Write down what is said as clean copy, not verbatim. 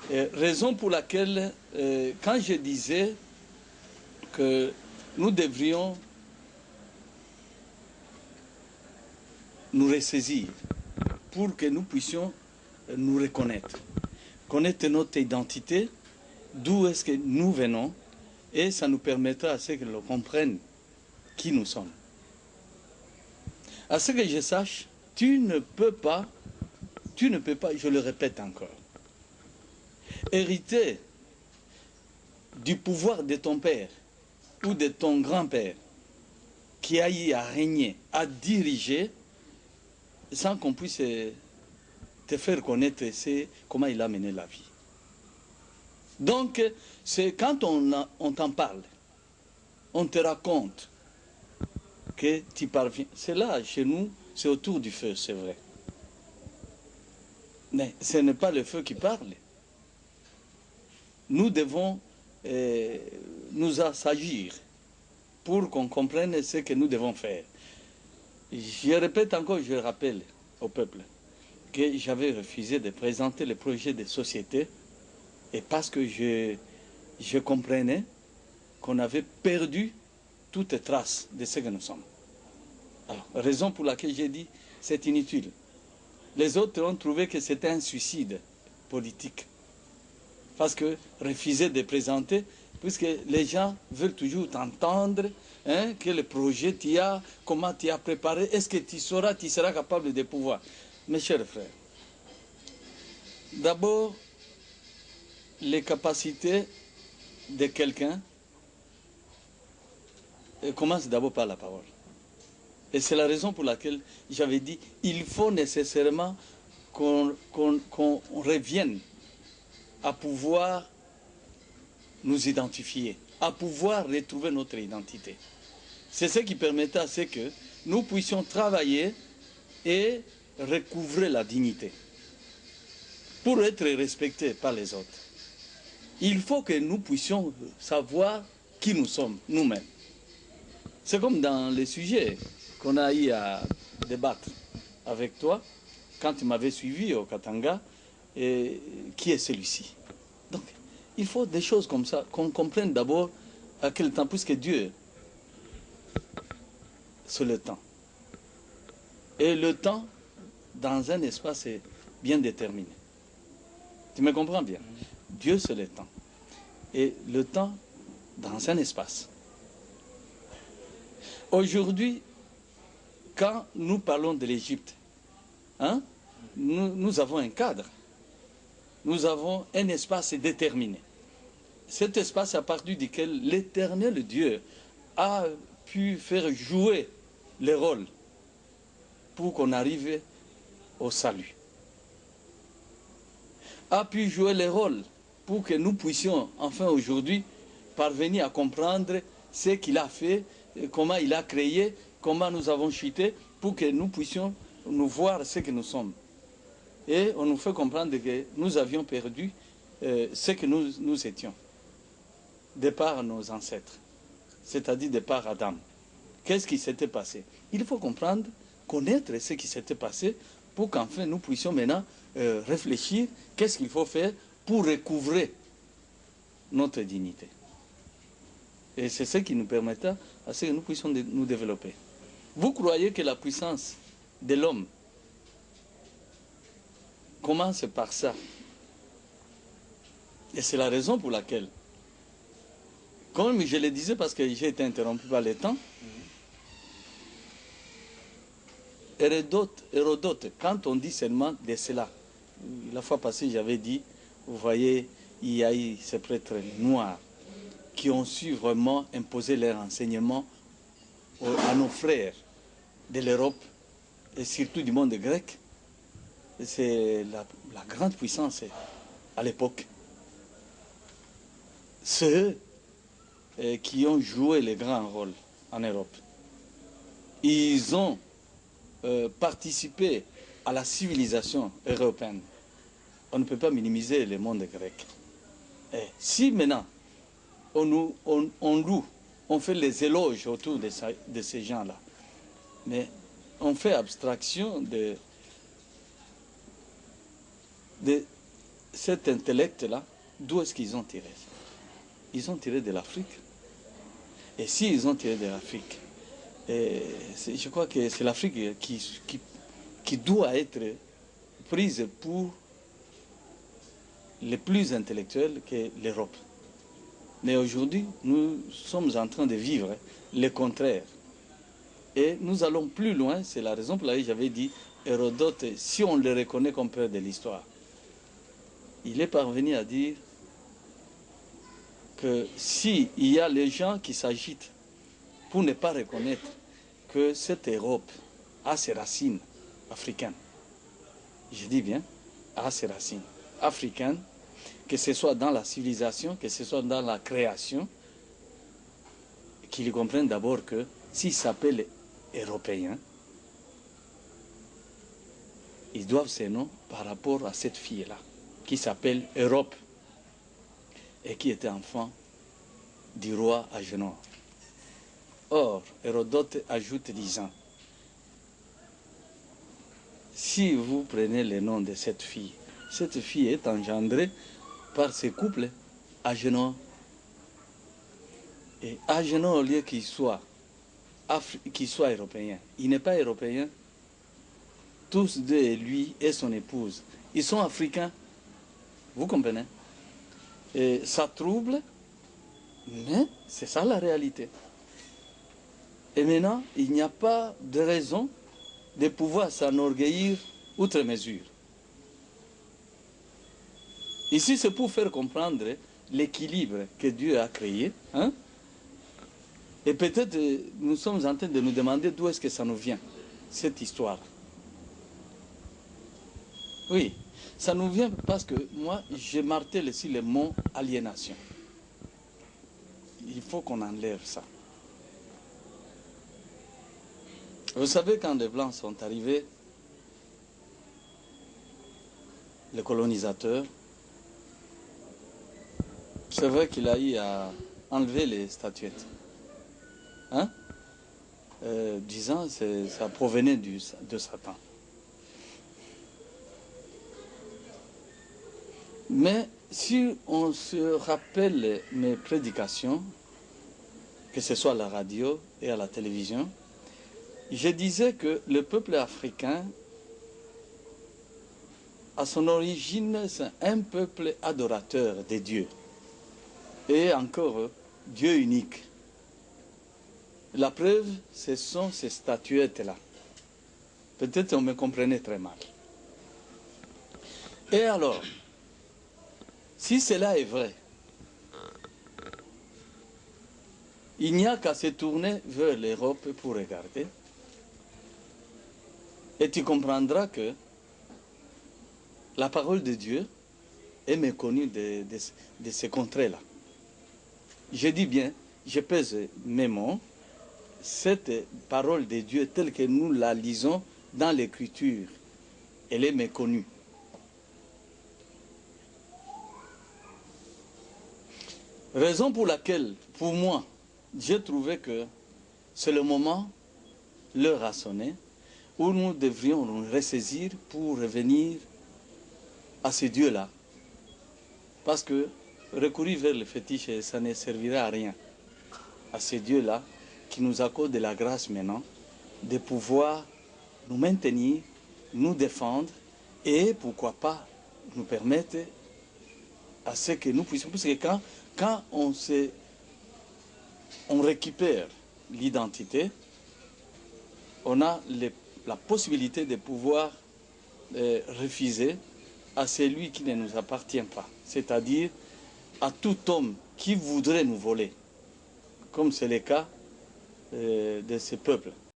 Raison pour laquelle, quand je disais que nous devrions nous ressaisir pour que nous puissions nous reconnaître, connaître notre identité, d'où est-ce que nous venons, et ça nous permettra à ce que l'on comprenne qui nous sommes. À ce que je sache, tu ne peux pas, je le répète encore, hériter du pouvoir de ton père ou de ton grand-père qui a eu à régner, à diriger, sans qu'on puisse te faire connaître comment il a mené la vie. Donc, c'est quand on t'en parle, on te raconte que tu parviens. C'est là, chez nous, c'est autour du feu, c'est vrai. Mais ce n'est pas le feu qui parle. Nous devons nous assagir pour qu'on comprenne ce que nous devons faire. Je répète encore, je rappelle au peuple que j'avais refusé de présenter le projet de société et parce que je comprenais qu'on avait perdu toute trace de ce que nous sommes. Alors, raison pour laquelle j'ai dit c'est inutile. Les autres ont trouvé que c'était un suicide politique. Parce que refuser de présenter, puisque les gens veulent toujours t'entendre, hein, que le projet tu as, comment tu as préparé, est-ce que tu seras capable de pouvoir. Mes chers frères, d'abord, les capacités de quelqu'un commencent d'abord par la parole. Et c'est la raison pour laquelle j'avais dit il faut nécessairement qu'on revienne à pouvoir nous identifier, à pouvoir retrouver notre identité. C'est ce qui permettra à ce que nous puissions travailler et recouvrer la dignité pour être respectés par les autres. Il faut que nous puissions savoir qui nous sommes, nous-mêmes. C'est comme dans les sujets qu'on a eu à débattre avec toi, quand tu m'avais suivi au Katanga, et qui est celui-ci. Donc, il faut des choses comme ça, qu'on comprenne d'abord à quel temps, puisque Dieu, c'est le temps. Et le temps, dans un espace, est bien déterminé. Tu me comprends bien? Dieu, c'est le temps. Et le temps, dans un espace. Aujourd'hui, quand nous parlons de l'Égypte, hein, nous avons un cadre. Nous avons un espace déterminé. Cet espace à partir duquel l'Éternel Dieu a pu faire jouer le rôle pour qu'on arrive au salut. A pu jouer le rôle pour que nous puissions enfin aujourd'hui parvenir à comprendre ce qu'il a fait, comment il a créé, comment nous avons chuté, pour que nous puissions nous voir ce que nous sommes. Et on nous fait comprendre que nous avions perdu ce que nous étions, de par nos ancêtres, c'est-à-dire de par Adam. Qu'est-ce qui s'était passé? Il faut comprendre, connaître ce qui s'était passé pour qu'enfin nous puissions maintenant réfléchir qu'est-ce qu'il faut faire pour recouvrer notre dignité. Et c'est ce qui nous permettra à ce que nous puissions nous développer. Vous croyez que la puissance de l'homme commence par ça? Et c'est la raison pour laquelle, comme je le disais parce que j'ai été interrompu par le temps, Hérodote, quand on dit seulement de cela, la fois passée j'avais dit, vous voyez, il y a eu ces prêtres noirs qui ont su vraiment imposer leur enseignement à nos frères de l'Europe et surtout du monde grec. C'est la grande puissance à l'époque. C'est eux qui ont joué le grand rôle en Europe. Ils ont participé à la civilisation européenne. On ne peut pas minimiser le monde grec. Et si maintenant on loue, on fait les éloges autour de ces gens-là, mais on fait abstraction de cet intellect-là, d'où est-ce qu'ils ont tiré? Ils ont tiré de l'Afrique. Et s'ils ont tiré de l'Afrique, je crois que c'est l'Afrique qui doit être prise pour les plus intellectuels que l'Europe. Mais aujourd'hui, nous sommes en train de vivre le contraire. Et nous allons plus loin, c'est la raison pour laquelle j'avais dit, Hérodote, si on le reconnaît comme père de l'histoire, il est parvenu à dire que s'il y a les gens qui s'agitent pour ne pas reconnaître que cette Europe a ses racines africaines, je dis bien, a ses racines africaines, que ce soit dans la civilisation, que ce soit dans la création, qu'ils comprennent d'abord que s'ils s'appellent Européens, ils doivent ces noms par rapport à cette fille-là, qui s'appelle Europe, et qui était enfant du roi Agénor. Or, Hérodote ajoute disant, si vous prenez le nom de cette fille est engendrée par ce couple Agénor. Et Agénor, au lieu qu'il soit européen, il n'est pas européen. Tous deux, lui et son épouse, ils sont africains. Vous comprenez? Et ça trouble, mais c'est ça la réalité. Et maintenant, il n'y a pas de raison de pouvoir s'enorgueillir outre mesure. Ici, c'est pour faire comprendre l'équilibre que Dieu a créé. Hein? Et peut-être nous sommes en train de nous demander d'où est-ce que ça nous vient, cette histoire. Oui, ça nous vient parce que moi, je martèle ici le mot aliénation. Il faut qu'on enlève ça. Vous savez, quand les Blancs sont arrivés, les colonisateurs, c'est vrai qu'il a eu à enlever les statuettes. Hein? Disant que ça provenait de Satan. Mais si on se rappelle mes prédications, que ce soit à la radio et à la télévision, je disais que le peuple africain, à son origine, c'est un peuple adorateur de Dieu. Et encore, Dieu unique. La preuve, ce sont ces statuettes-là. Peut-être on me comprenait très mal. Et alors, si cela est vrai, il n'y a qu'à se tourner vers l'Europe pour regarder. Et tu comprendras que la parole de Dieu est méconnue de ces contrées-là. Je dis bien, je pèse mes mots, cette parole de Dieu telle que nous la lisons dans l'Écriture, elle est méconnue. Raison pour laquelle, pour moi, j'ai trouvé que c'est le moment, l'heure a sonné, où nous devrions nous ressaisir pour revenir à ce Dieu-là. Parce que recourir vers le fétiche, ça ne servira à rien. À ce Dieu-là qui nous accorde de la grâce maintenant de pouvoir nous maintenir, nous défendre et pourquoi pas nous permettre à ce que nous puissions. Parce que quand on récupère l'identité, on a la possibilité de pouvoir refuser à celui qui ne nous appartient pas, c'est-à-dire à tout homme qui voudrait nous voler, comme c'est le cas de ce peuple.